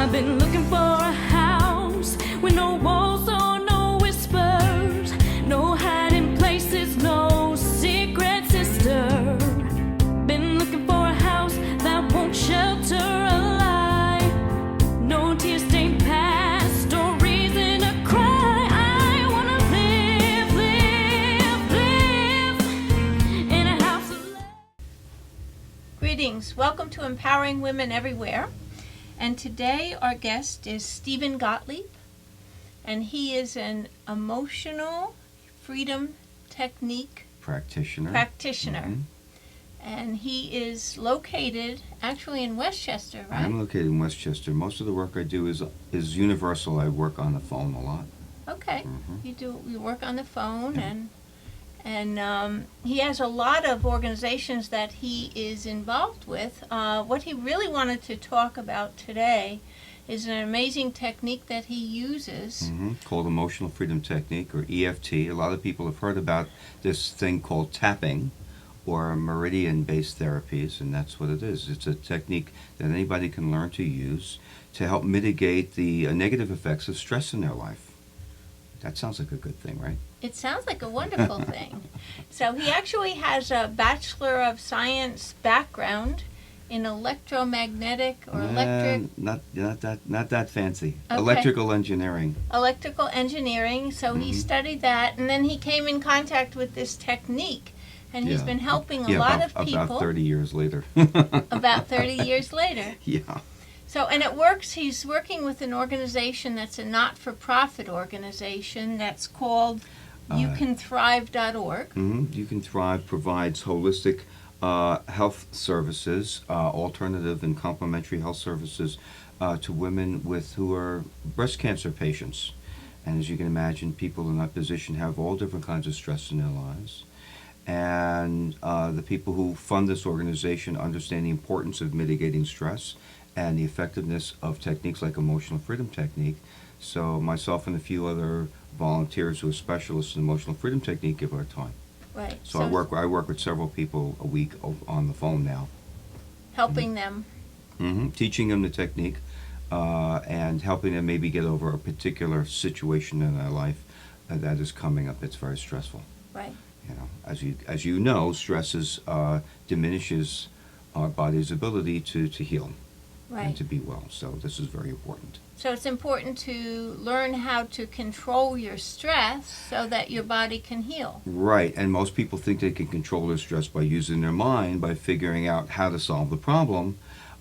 I've been looking for a house with no walls or no whispers, no hiding places, no secret sister. Been looking for a house that won't shelter a lie, no tear-stained past or reason to cry. I wanna live in a house of love. Greetings. Welcome to Empowering Women Everywhere. And today our guest is Stephen Gottlieb, and he is an emotional freedom technique practitioner. Mm-hmm. And he is located actually in Westchester, right? I'm located in Westchester. Most of the work I do is universal. I work on the phone a lot. Okay. Mm-hmm. You work on the phone, Yeah. and he has a lot of organizations that he is involved with. What he really wanted to talk about today is an amazing technique that he uses. Called emotional freedom technique, or EFT. A lot of people have heard about this thing called tapping or meridian-based therapies, and that's what it is. It's a technique that anybody can learn to use to help mitigate the negative effects of stress in their life. That sounds like a good thing, right? It sounds like a wonderful thing. So he actually has a Bachelor of Science background in electromagnetic or electric... Not that fancy. Okay. Electrical engineering. Electrical engineering. So he studied that, and then he came in contact with this technique, and he's been helping a lot of people. About 30 years later. About 30 years later. Yeah. So, and it works, he's working with an organization that's a not-for-profit organization that's called youcanthrive.org. You Can Thrive provides holistic health services, alternative and complementary health services to women who are breast cancer patients. And as you can imagine, people in that position have all different kinds of stress in their lives. And the people who fund this organization understand the importance of mitigating stress and the effectiveness of techniques like emotional freedom technique. So myself and a few other volunteers who are specialists in emotional freedom technique give our time. Right. So I work with several people a week on the phone now. Helping them. Teaching them the technique and helping them maybe get over a particular situation in their life that is coming up that's very stressful. Right. You know, as you know, stress diminishes our body's ability to heal. Right. And to be well. So this is very important. So it's important to learn how to control your stress so that your body can heal. Right, and most people think they can control their stress by using their mind, by figuring out how to solve the problem,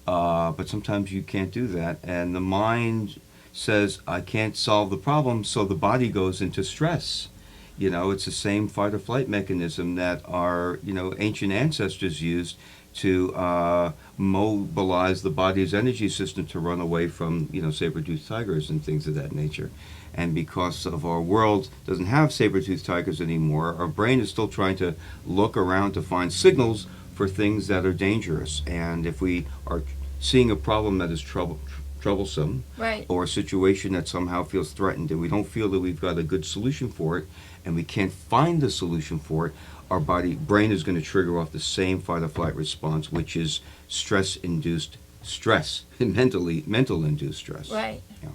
but sometimes you can't do that, and the mind says, I can't solve the problem, so the body goes into stress. You know, it's the same fight or flight mechanism that our, ancient ancestors used to mobilize the body's energy system to run away from, saber-toothed tigers and things of that nature. And because of our world doesn't have saber-toothed tigers anymore, our brain is still trying to look around to find signals for things that are dangerous. And if we are seeing a problem that is troublesome, right, or a situation that somehow feels threatened and we don't feel that we've got a good solution for it, and we can't find the solution for it, our brain is going to trigger off the same fight or flight response, which is stress-induced stress, mental-induced stress. Right. Yeah.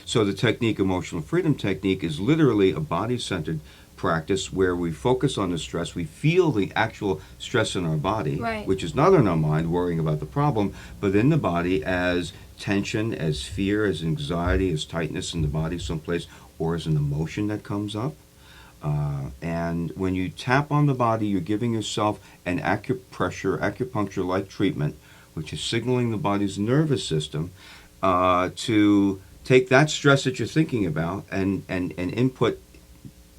So the technique, emotional freedom technique, is literally a body-centered practice where we focus on the stress, we feel the actual stress in our body, right, which is not in our mind worrying about the problem, but in the body as tension, as fear, as anxiety, as tightness in the body someplace, or as an emotion that comes up. And when you tap on the body, you're giving yourself an acupuncture-like treatment, which is signaling the body's nervous system to take that stress that you're thinking about and input.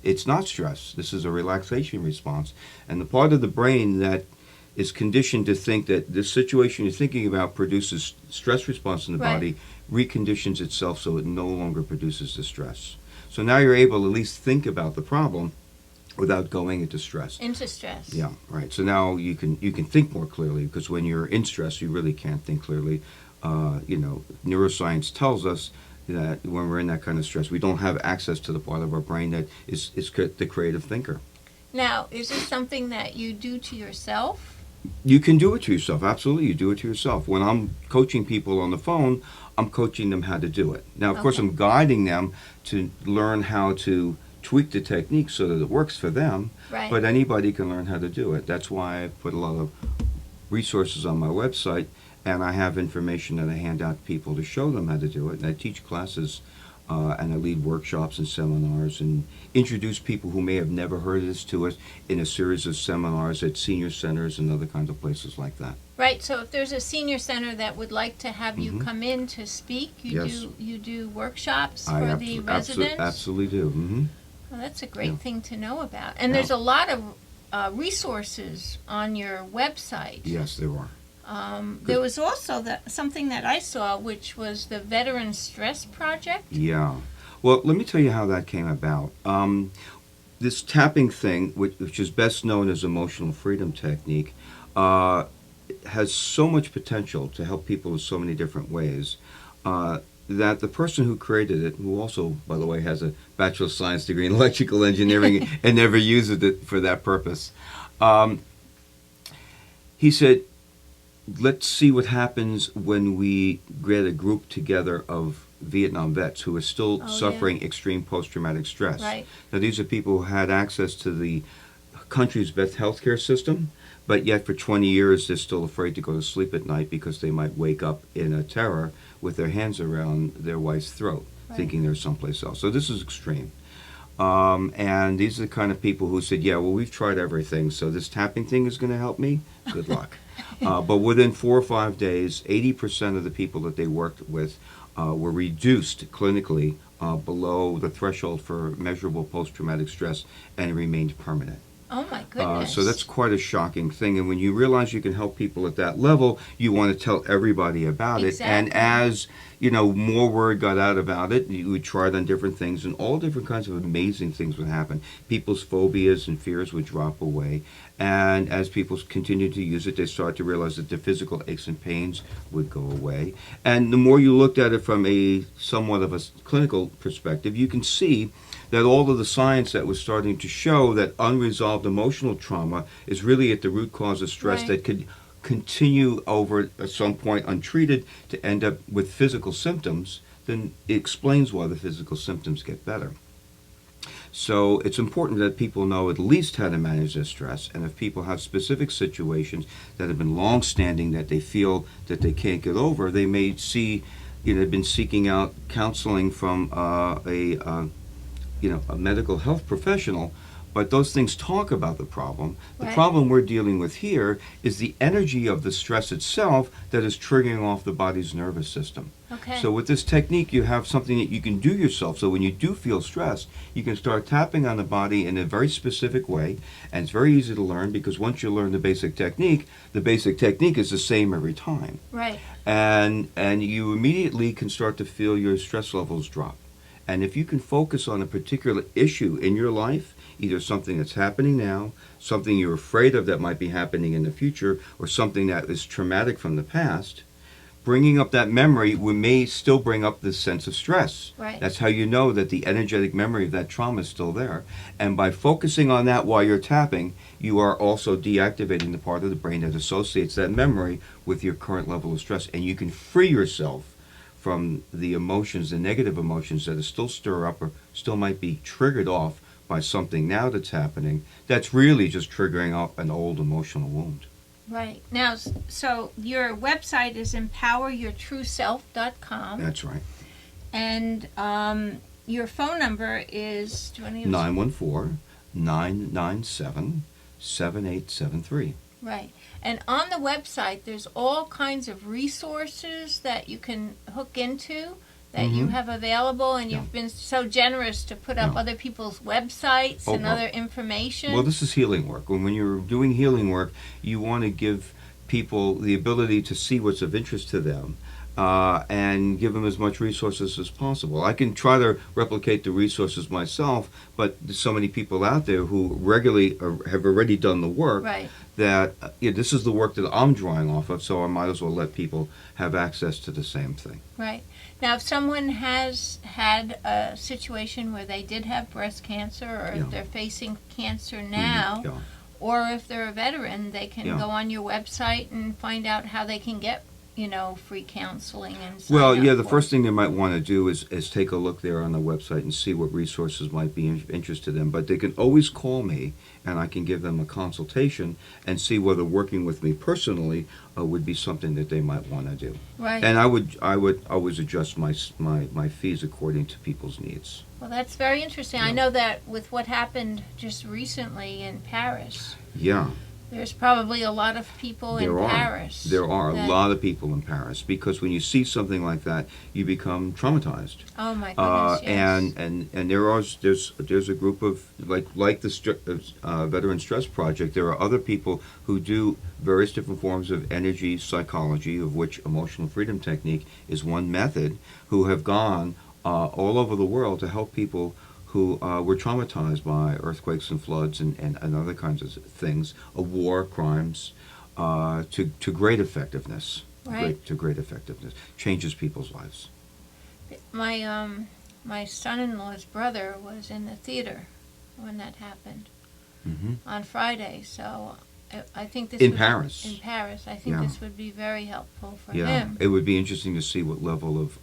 It's not stress. This is a relaxation response. And the part of the brain that is conditioned to think that this situation you're thinking about produces stress response in the body reconditions itself so it no longer produces the stress. So now you're able to at least think about the problem without going into stress. Into stress. Yeah, right. So now you can think more clearly, because when you're in stress, you really can't think clearly. Neuroscience tells us that when we're in that kind of stress, we don't have access to the part of our brain that is the creative thinker. Now, is this something that you do to yourself? You can do it to yourself. Absolutely, you do it to yourself. When I'm coaching people on the phone, I'm coaching them how to do it. Now, of course, Okay. I'm guiding them to learn how to tweak the technique so that it works for them. Right. But anybody can learn how to do it. That's why I put a lot of resources on my website, and I have information that I hand out to people to show them how to do it. And I teach classes, and I lead workshops and seminars, and introduce people who may have never heard of this to us in a series of seminars at senior centers and other kinds of places like that. Right. So if there's a senior center that would like to have you Mhm. come in to speak, you Yes. do workshops for I the residents. absolutely do. Hmm. Well, that's a great Yeah. thing to know about. And Yeah. there's a lot of resources on your website. Yes, there are. There was also something that I saw, which was the Veteran Stress Project. Yeah. Well, let me tell you how that came about. This tapping thing, which is best known as emotional freedom technique, has so much potential to help people in so many different ways that the person who created it, who also, by the way, has a Bachelor of Science degree in electrical engineering and never used it for that purpose, he said, let's see what happens when we get a group together of Vietnam vets who are still Oh, suffering extreme post-traumatic stress. Right. Now, these are people who had access to the country's best healthcare system, but yet for 20 years they're still afraid to go to sleep at night because they might wake up in a terror with their hands around their wife's throat, Right. thinking they're someplace else. So this is extreme. And these are the kind of people who said, yeah, well, we've tried everything, so this tapping thing is going to help me? Good luck. But within 4 or 5 days, 80% of the people that they worked with were reduced clinically below the threshold for measurable post-traumatic stress and remained permanent. Oh my goodness. So that's quite a shocking thing. And when you realize you can help people at that level, you want to tell everybody about it. And Exactly. as more word got out about it, you would try it on different things, and all different kinds of amazing things would happen. People's phobias and fears would drop away. And as people continued to use it, they started to realize that their physical aches and pains would go away. And the more you looked at it from a somewhat of a clinical perspective, you can see that all of the science that was starting to show that unresolved emotional trauma is really at the root cause of stress Right. that could continue over at some point untreated to end up with physical symptoms, then it explains why the physical symptoms get better. So it's important that people know at least how to manage their stress, and if people have specific situations that have been long-standing that they feel that they can't get over, they may see, they've been seeking out counseling from a medical health professional, but those things talk about the problem. The Right. problem we're dealing with here is the energy of the stress itself that is triggering off the body's nervous system. Okay. So with this technique, you have something that you can do yourself. So when you do feel stress, you can start tapping on the body in a very specific way, and it's very easy to learn because once you learn the basic technique is the same every time. Right. And you immediately can start to feel your stress levels drop. And if you can focus on a particular issue in your life, either something that's happening now, something you're afraid of that might be happening in the future, or something that is traumatic from the past, bringing up that memory may still bring up this sense of stress. Right. That's how you know that the energetic memory of that trauma is still there. And by focusing on that while you're tapping, you are also deactivating the part of the brain that associates that memory with your current level of stress. And you can free yourself from the emotions, the negative emotions that are still stir up or still might be triggered off by something now that's happening that's really just triggering off an old emotional wound. Right. Now, so your website is empoweryourtrueself.com. That's right. And your phone number is, do you want to use 914-997-7873. Right. And on the website, there's all kinds of resources that you can hook into that you Mhm. have available, and Yeah. you've been so generous to put up Yeah. other people's websites Oh, and well. other information. Well, this is healing work. When you're doing healing work, you want to give people the ability to see what's of interest to them and give them as much resources as possible. I can try to replicate the resources myself, but there's so many people out there who regularly have already done the work Right. that this is the work that I'm drawing off of, so I might as well let people have access to the same thing. Right. Now, if someone has had a situation where they did have breast cancer, or Yeah. they're facing cancer now, Yeah. or if they're a veteran, they can Yeah. go on your website and find out how they can get, free counseling and sign Well, up yeah, the for first it. thing they might want to do is take a look there on the website and see what resources might be interested in. But they can always call me, and I can give them a consultation and see whether working with me personally would be something that they might want to do. Right. And I would always adjust my fees according to people's needs. Well, that's very interesting. I Yeah. know that with what happened just recently in Paris, Yeah. there's probably a lot of people in Paris. There are a that- lot of people in Paris because when you see something like that, you become traumatized. Oh my goodness! Yes. And there's a group of like the Veteran Stress Project. There are other people who do various different forms of energy psychology, of which emotional freedom technique is one method. Who have gone all over the world to help people who were traumatized by earthquakes and floods and other kinds of things, war, crimes, to great effectiveness. Right. To great effectiveness. Changes people's lives. My son-in-law's brother was in the theater when that happened Mm-hmm. on Friday. So I think this In would- Paris. In Paris, I think Yeah. this would be very helpful for Yeah, him. it would be interesting to see what level of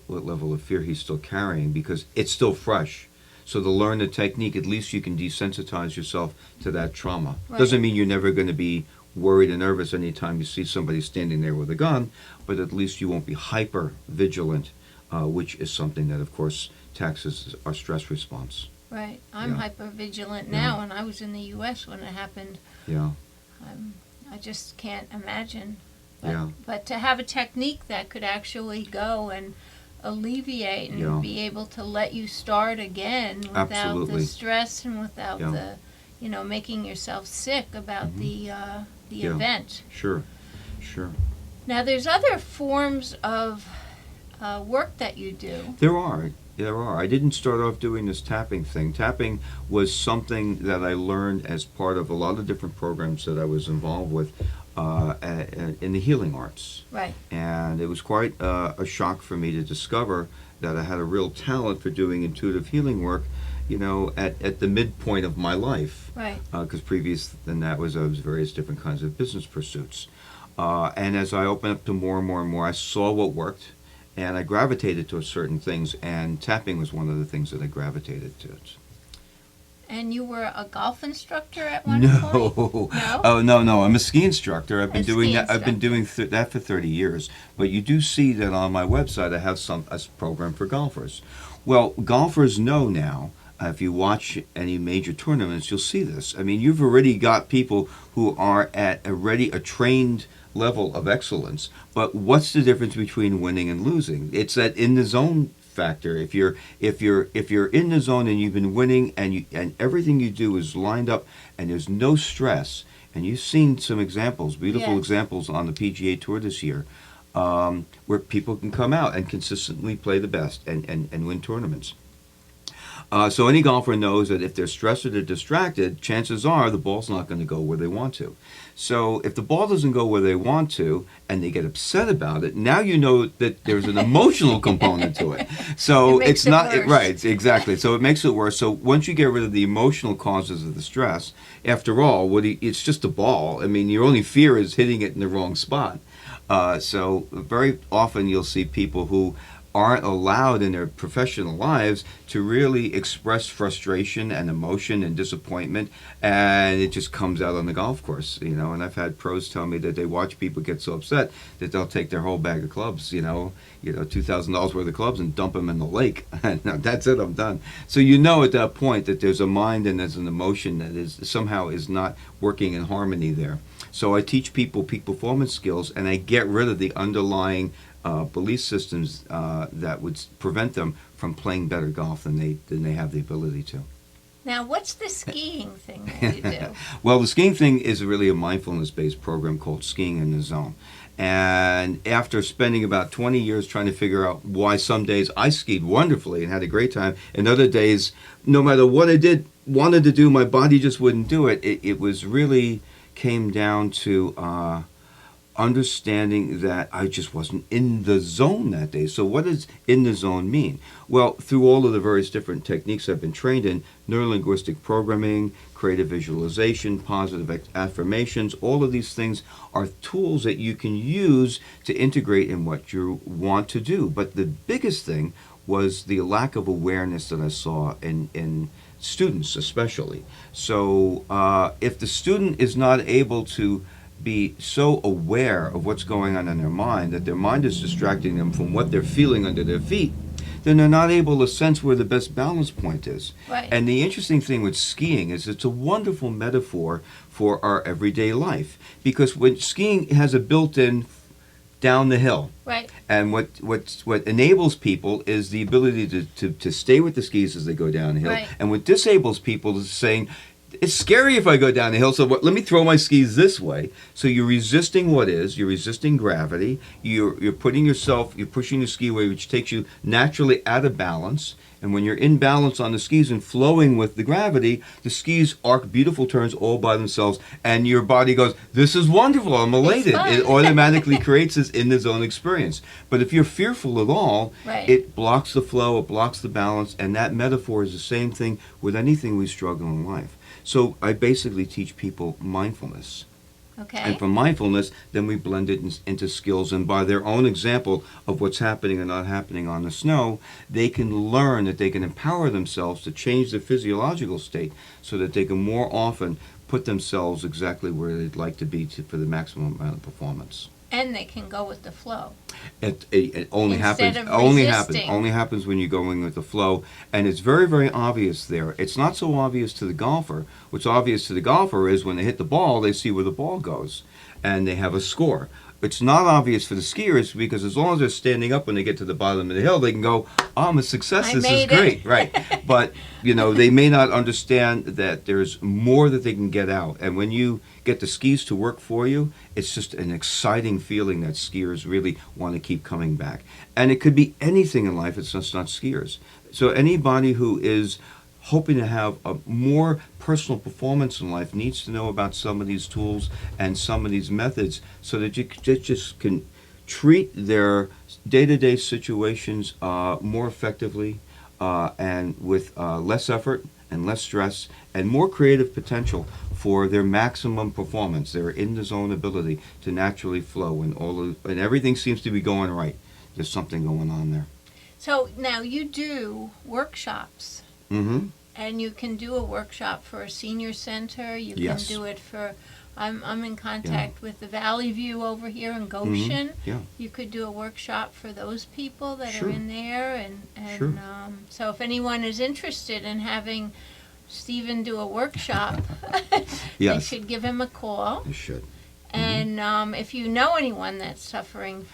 what level of fear he's still carrying, because it's still fresh. So to learn the technique, at least you can desensitize yourself to that trauma. Right. Doesn't mean you're never going to be worried and nervous anytime you see somebody standing there with a gun, but at least you won't be hyper vigilant, which is something that, of course, taxes our stress response. Right. I'm Yeah. hyper vigilant Yeah. now, and I was in the U.S. when it happened. Yeah, I just can't imagine. yeah. But to have a technique that could actually go and alleviate and Yeah. be able to let you start again without Absolutely. the stress and without Yeah. the, making yourself sick about the Yeah. event. Sure, sure. Now, there's other forms of work that you do. There are. I didn't start off doing this tapping thing. Tapping was something that I learned as part of a lot of different programs that I was involved with in the healing arts. Right. And it was quite a shock for me to discover that I had a real talent for doing intuitive healing work, at the midpoint of my life. Right. Because previous than that was various different kinds of business pursuits. And as I opened up to more and more and more, I saw what worked, and I gravitated to certain things, and tapping was one of the things that I gravitated to. And you were a golf instructor at one No. point? No. Oh, no. I'm a ski instructor. I've been A doing ski that. I've been doing that for 30 years. But you do see that on my website I have a program for golfers. Well, golfers know now. If you watch any major tournaments, you'll see this. I mean, you've already got people who are at already a trained level of excellence. But what's the difference between winning and losing? It's that in the zone factor. If you're in the zone and you've been winning and everything you do is lined up and there's no stress, and you've seen some examples, beautiful Yes. examples on the PGA Tour this year, where people can come out and consistently play the best and win tournaments. So any golfer knows that if they're stressed or they're distracted, chances are the ball's not going to go where they want to. So if the ball doesn't go where they want to and they get upset about it, now you know that there's an emotional component to it. So It makes it's it not worse. right, exactly. So it makes it worse. So once you get rid of the emotional causes of the stress, after all, it's just a ball. I mean, your only fear is hitting it in the wrong spot. So very often you'll see people who aren't allowed in their professional lives to really express frustration and emotion and disappointment, and it just comes out on the golf course, and I've had pros tell me that they watch people get so upset that they'll take their whole bag of clubs, $2,000 worth of clubs, and dump them in the lake. That's it, I'm done. So at that point that there's a mind and there's an emotion that is not working in harmony there. So I teach people peak performance skills, and I get rid of the underlying belief systems that would prevent them from playing better golf than they have the ability to. Now, what's the skiing thing that you do? Well, the skiing thing is really a mindfulness-based program called Skiing in the Zone. And after spending about 20 years trying to figure out why some days I skied wonderfully and had a great time, and other days, no matter what I wanted to do, my body just wouldn't do it. It was really came down to understanding that I just wasn't in the zone that day. So what does in the zone mean? Well, through all of the various different techniques I've been trained in, neurolinguistic programming, creative visualization, positive affirmations, all of these things are tools that you can use to integrate in what you want to do. But the biggest thing was the lack of awareness that I saw in students especially. So if the student is not able to be so aware of what's going on in their mind that their mind is distracting them from what they're feeling under their feet, then they're not able to sense where the best balance point is. Right. And the interesting thing with skiing is it's a wonderful metaphor for our everyday life, because when skiing has a built-in down the hill. Right. And what enables people is the ability to stay with the skis as they go downhill. Right. And what disables people is saying, it's scary if I go down the hill, so let me throw my skis this way. So you're resisting you're resisting gravity, you're pushing the ski away, which takes you naturally out of balance. And when you're in balance on the skis and flowing with the gravity, the skis arc beautiful turns all by themselves, and your body goes, this is wonderful, I'm elated. It automatically creates this in the zone experience. But if you're fearful at all, Right. it blocks the flow, it blocks the balance, and that metaphor is the same thing with anything we struggle in life. So I basically teach people mindfulness. Okay. And from mindfulness, then we blend it into skills. And by their own example of what's happening and not happening on the snow, they can learn that they can empower themselves to change their physiological state so that they can more often put themselves exactly where they'd like to be for the maximum amount of performance. And they can go with the flow. It only Instead happens. of Only resisting. happens when you're going with the flow, and it's very, very obvious there. It's not so obvious to the golfer. What's obvious to the golfer is when they hit the ball, they see where the ball goes, and they have a score. It's not obvious for the skiers because as long as they're standing up when they get to the bottom of the hill, they can go, "Oh, I'm a success. I This is made great." it. Right? But they may not understand that there's more that they can get out. And when you get the skis to work for you, it's just an exciting feeling that skiers really want to keep coming back. And it could be anything in life. It's just not skiers. So anybody who is hoping to have a more personal performance in life needs to know about some of these tools and some of these methods so that you just can treat their day-to-day situations more effectively and with less effort and less stress and more creative potential for their maximum performance, their in-the-zone ability to naturally flow and everything seems to be going right. There's something going on there. So now you do workshops. Mm-hmm. And you can do a workshop for a senior center. You Yes. can do it for. I'm in contact with the Valley View over here in Goshen. Yeah. You could do a workshop for those people that Sure. are in there, and Sure. so if anyone is interested in having Stephen do a workshop, they Yes. should give him a call. You should. And if you know anyone that's suffering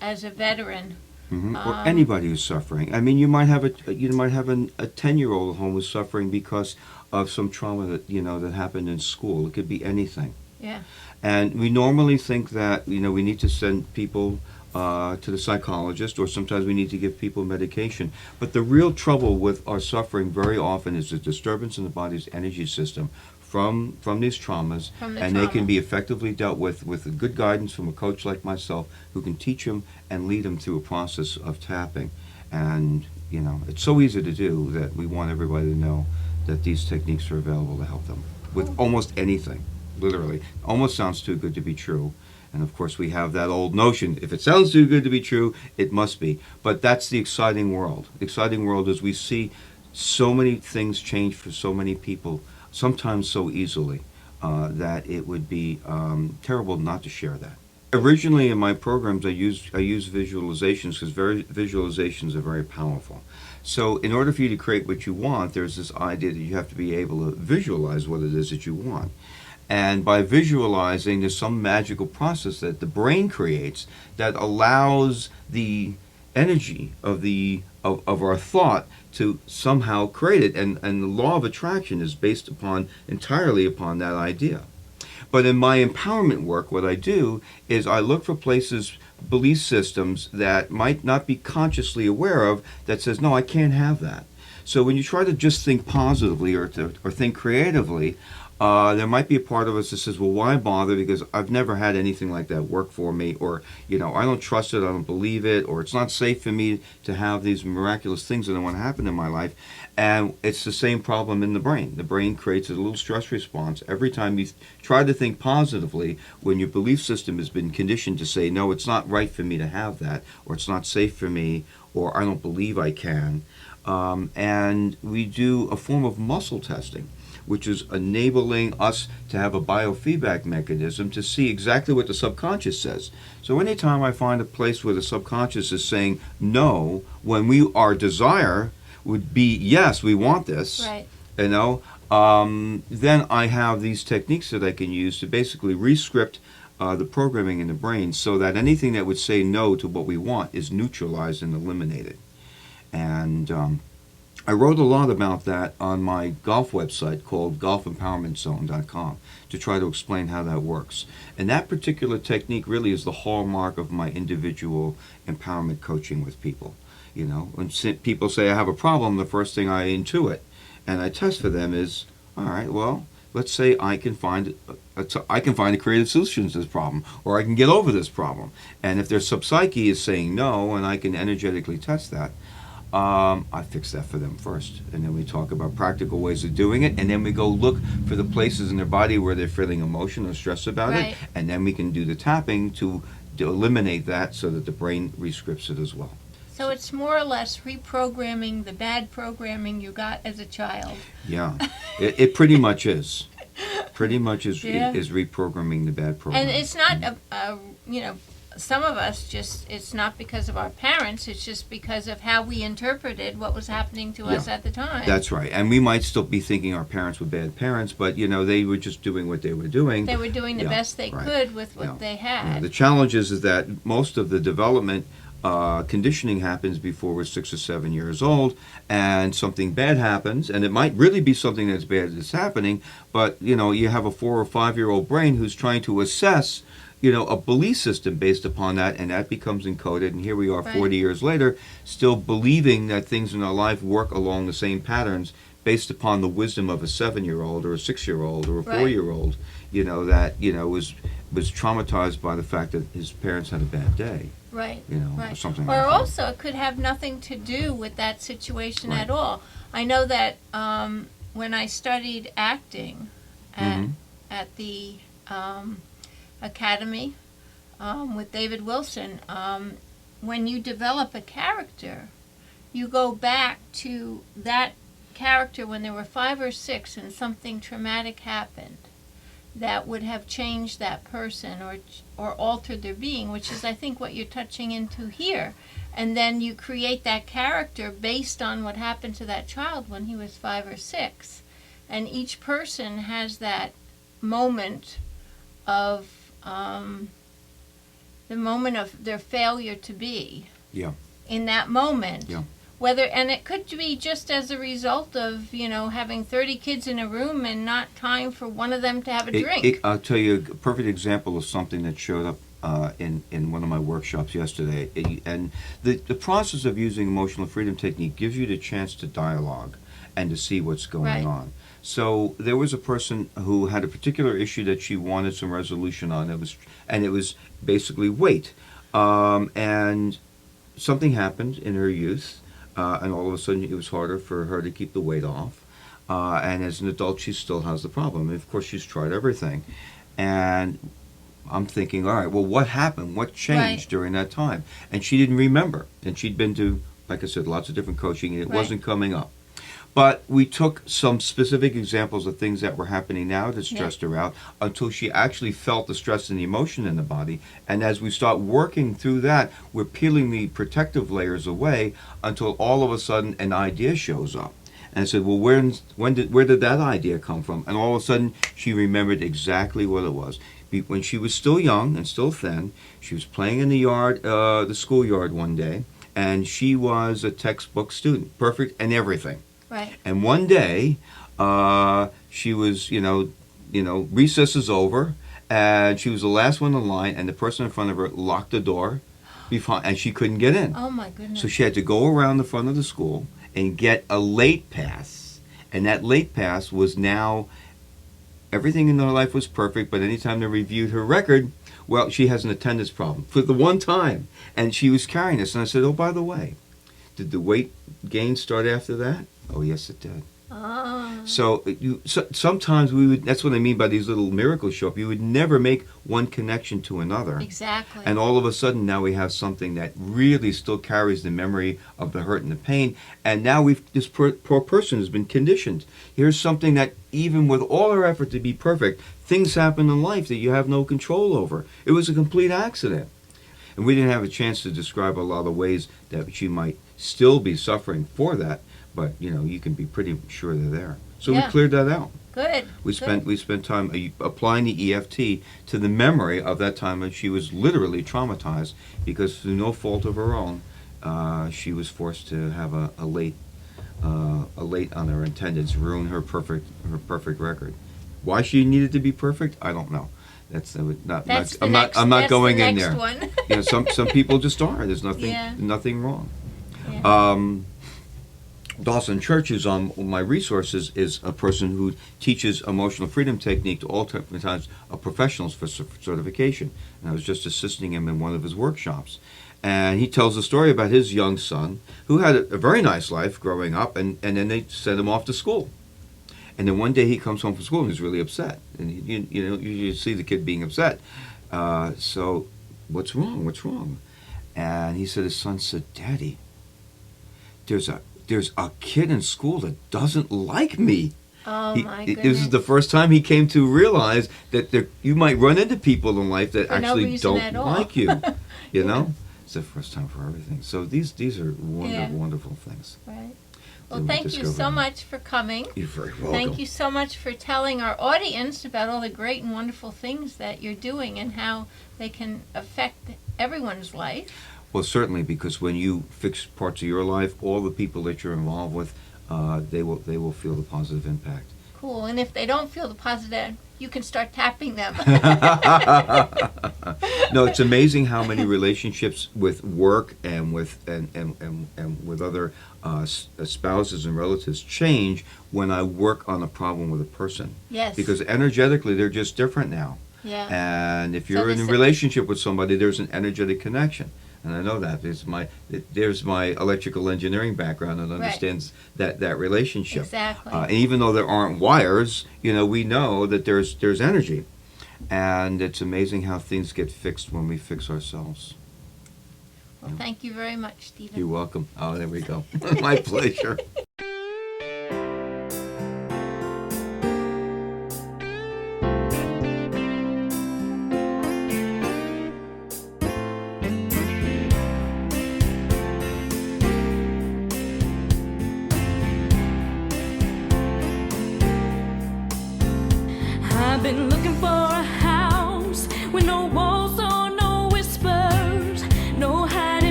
as a veteran. Mm-hmm. Or anybody who's suffering. I mean, you might have a 10-year-old at home who's suffering because of some trauma that happened in school. It could be anything. Yeah. And we normally think that we need to send people to the psychologist, or sometimes we need to give people medication. But the real trouble with our suffering very often is the disturbance in the body's energy system from these traumas, From the and they can trauma. be effectively dealt with good guidance from a coach like myself who can teach them and lead them through a process of tapping. And it's so easy to do that we want everybody to know that these techniques are available to help them with almost anything. Literally, almost sounds too good to be true. And of course, we have that old notion: if it sounds too good to be true, it must be. But that's the exciting world. The exciting world is we see so many things change for so many people, sometimes so easily, that it would be terrible not to share that. Originally, in my programs, I use visualizations because visualizations are very powerful. So in order for you to create what you want, there's this idea that you have to be able to visualize what it is that you want. And by visualizing, there's some magical process that the brain creates that allows the energy of our thought to somehow create it. And the law of attraction is based entirely upon that idea. But in my empowerment work, what I do is I look for places, belief systems that might not be consciously aware of that says, no, I can't have that. So when you try to just think positively or think creatively, There might be a part of us that says, well, why bother? Because I've never had anything like that work for me, or, I don't trust it, I don't believe it, or it's not safe for me to have these miraculous things that I want to happen in my life. And it's the same problem in the brain. The brain creates a little stress response every time you try to think positively when your belief system has been conditioned to say, no, it's not right for me to have that, or it's not safe for me, or I don't believe I can. And we do a form of muscle testing, which is enabling us to have a biofeedback mechanism to see exactly what the subconscious says. So anytime I find a place where the subconscious is saying no, when our desire would be, yes, we want this, Right. Then I have these techniques that I can use to basically rescript the programming in the brain so that anything that would say no to what we want is neutralized and eliminated. And I wrote a lot about that on my golf website called golfempowermentzone.com to try to explain how that works. And that particular technique really is the hallmark of my individual empowerment coaching with people. When people say I have a problem, the first thing I intuit and I test for them is, all right, well, let's say I can find a creative solution to this problem, or I can get over this problem. And if their subpsyche is saying no, and I can energetically test that, I fix that for them first. And then we talk about practical ways of doing it, and then we go look for the places in their body where they're feeling emotion or stress about Right. it, and then we can do the tapping to eliminate that so that the brain rescripts it as well. So it's more or less reprogramming the bad programming you got as a child. Yeah, it pretty much is. Pretty much is Yeah. is reprogramming the bad program. And it's not, some of us it's not because of our parents, it's just because of how we interpreted what was happening to us at the time. That's right. And we might still be thinking our parents were bad parents, but, they were just doing what they were doing. They were doing the best they right. could with what they had. The challenge is that most of the development conditioning happens before we're 6 or 7 years old, and something bad happens, and it might really be something that's bad that's happening, but, you have a 4 or 5-year-old brain who's trying to assess a belief system based upon that, and that becomes encoded, and here we are 40 years later, still believing that things in our life work along the same patterns based upon the wisdom of a 7-year-old or a 6-year-old or a 4-year-old, that, was traumatized by the fact that his parents had a bad day. Right. Or something Or like that. also, it could have nothing to do with that situation at all. I know that when I studied acting at the academy with David Wilson, when you develop a character, you go back to that character when they were 5 or 6 and something traumatic happened that would have changed that person or altered their being, which is, I think, what you're touching into here. And then you create that character based on what happened to that child when he was 5 or 6. And each person has that moment of the moment of their failure to be. Yeah. In that moment. Yeah. And it could be just as a result of, having 30 kids in a room and not time for one of them to have a drink. I'll tell you a perfect example of something that showed up in one of my workshops yesterday. And the process of using emotional freedom technique gives you the chance to dialogue and to see what's going on. So there was a person who had a particular issue that she wanted some resolution on. It was basically weight. And something happened in her youth. And all of a sudden, it was harder for her to keep the weight off. And as an adult, she still has the problem. And of course, she's tried everything. And I'm thinking, all right, well, what happened? What changed during that time? And she didn't remember. And she'd been to, like I said, lots of different coaching, and it wasn't coming up. But we took some specific examples of things that were happening now that stressed her out until she actually felt the stress and the emotion in the body. And as we start working through that, we're peeling the protective layers away until all of a sudden an idea shows up. And I said, well, where did that idea come from? And all of a sudden, she remembered exactly what it was. When she was still young and still thin, she was playing in the yard, the schoolyard one day, and she was a textbook student, perfect in everything. Right. And one day, she was, recess is over, and she was the last one in line, and the person in front of her locked the door, and she couldn't get in. Oh, my goodness. So she had to go around the front of the school and get a late pass, and that late pass was now everything in her life was perfect, but anytime they reviewed her record, well, she has an attendance problem for the one time. And she was carrying this. And I said, oh, by the way, did the weight gain start after that? Oh, yes, it did. So sometimes we would, that's what I mean by these little miracles show up. You would never make one connection to another. Exactly. And all of a sudden now we have something that really still carries the memory of the hurt and the pain. And now this poor person has been conditioned. Here's something that even with all our effort to be perfect, things happen in life that you have no control over. It was a complete accident. And we didn't have a chance to describe a lot of ways that she might still be suffering for that. But, you can be pretty sure they're there. So we cleared that out. Good. We spent time applying the EFT to the memory of that time when she was literally traumatized because through no fault of her own, she was forced to have a late on her attendance, ruin her perfect record. Why she needed to be perfect, I don't know. I'm not going in there. One. Some people just are. There's nothing wrong. Yeah. Dawson Church, who's on my resources, is a person who teaches emotional freedom technique to all types of professionals for certification. And I was just assisting him in one of his workshops. And he tells a story about his young son who had a very nice life growing up, and then they sent him off to school. And then one day he comes home from school and he's really upset. And you see the kid being upset. So what's wrong? What's wrong? And he said, his son said, Daddy, there's a kid in school that doesn't like me. Oh, my goodness. This is the first time he came to realize that you might run into people in life that actually don't like you. You know? It's the first time for everything. So these are wonderful things. Right. Well, thank you so much for coming. You're very welcome. Thank you so much for telling our audience about all the great and wonderful things that you're doing and how they can affect everyone's life. Well, certainly, because when you fix parts of your life, all the people that you're involved with, they will feel the positive impact. Cool. And if they don't feel the positive, you can start tapping them. No, it's amazing how many relationships with work and with with other spouses and relatives change when I work on a problem with a person. Yes. Because energetically, they're just different now. Yeah. And if you're in a relationship with somebody, there's an energetic connection. And I know that. There's my electrical engineering background and understands that relationship. Exactly. And even though there aren't wires, we know that there's energy. And it's amazing how things get fixed when we fix ourselves. Well, thank you very much, Stephen. You're welcome. Oh, there we go. My pleasure.